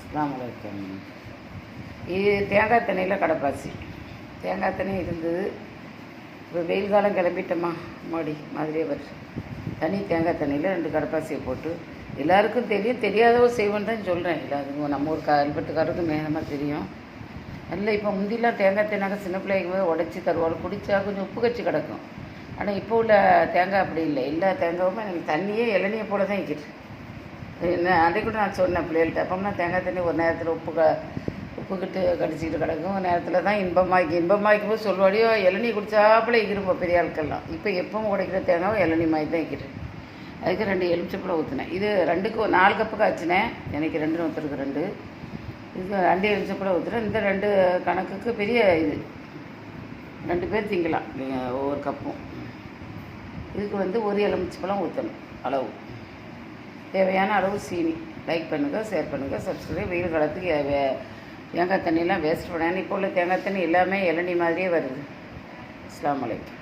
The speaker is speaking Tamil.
அஸ்ஸலாமு அலைக்கும். இது தேங்காய் தண்ணியில் கடப்பாசி. தேங்காய் தண்ணி இருந்தது. இப்போ வெயில் காலம் கிளம்பிட்டோமா மாடி மாதிரியே வருது. தனி தேங்காய் தண்ணியில் 2 கடப்பாசியை போட்டு எல்லாருக்கும் தெரியும், தெரியாதவோ செய்வோன்னு தான் சொல்கிறேன். எல்லாருக்கும் நம்ம ஒரு கல்வெட்டுக்காரருக்கு மேலமாக தெரியும். நல்ல இப்போ முந்திலாம் தேங்காய் தேங்காய் சின்ன பிள்ளைங்க போது உடச்சி தருவாள், குடித்தா கொஞ்சம் உப்பு கச்சி கிடக்கும். ஆனால் இப்போ உள்ள தேங்காய் அப்படி இல்லை. எல்லா தேங்காயுமே எனக்கு தண்ணியே இளநியை போல தான் இருக்குது. என்ன அன்றைக்கு கூட நான் சொன்னேன் பிள்ளைகள்கிட்ட, அப்போம்னா தேங்காய் தண்ணி ஒரு நேரத்தில் உப்புக்கிட்டு கடிச்சிக்கிட்டு கிடக்கும், ஒரு நேரத்தில் தான் இன்பமாய்க்கும் போது சொல்லுவாடியோ இளநீ குடித்தாப்புல இருப்போம் பெரிய ஆட்கள்லாம். இப்போ எப்பவும் உடைக்கிற தேங்காயும் இளநீ மாதிரி தான் இருக்குது. அதுக்கு 2 எலுமிச்சப்பழம் ஊற்றினேன். இது 4 கப்பு காய்ச்சினேன். எனக்கு 2 ஒருத்தருக்கு 2. இது 2 எலுமிச்சப்பழம் ஊற்றுறேன். இந்த 2 கணக்குக்கு பெரிய இது 2 பேர் திங்கலாம் ஒவ்வொரு கப்பும். இதுக்கு 1 எலுமிச்சப்பழம் ஊற்றணும் அளவு. தேவையான அளவு சீனி. லைக் பண்ணுங்கள், ஷேர் பண்ணுங்கள், சப்ஸ்கிரைப். வெயில் காலத்துக்கு தேங்காய் தண்ணியெல்லாம் வேஸ்ட் பண்ணான்னு இப்போ உள்ள தேங்காய் தண்ணி எல்லாமே இளநீ மாதிரியே வருது. அஸ்ஸலாமு அலைக்கும்.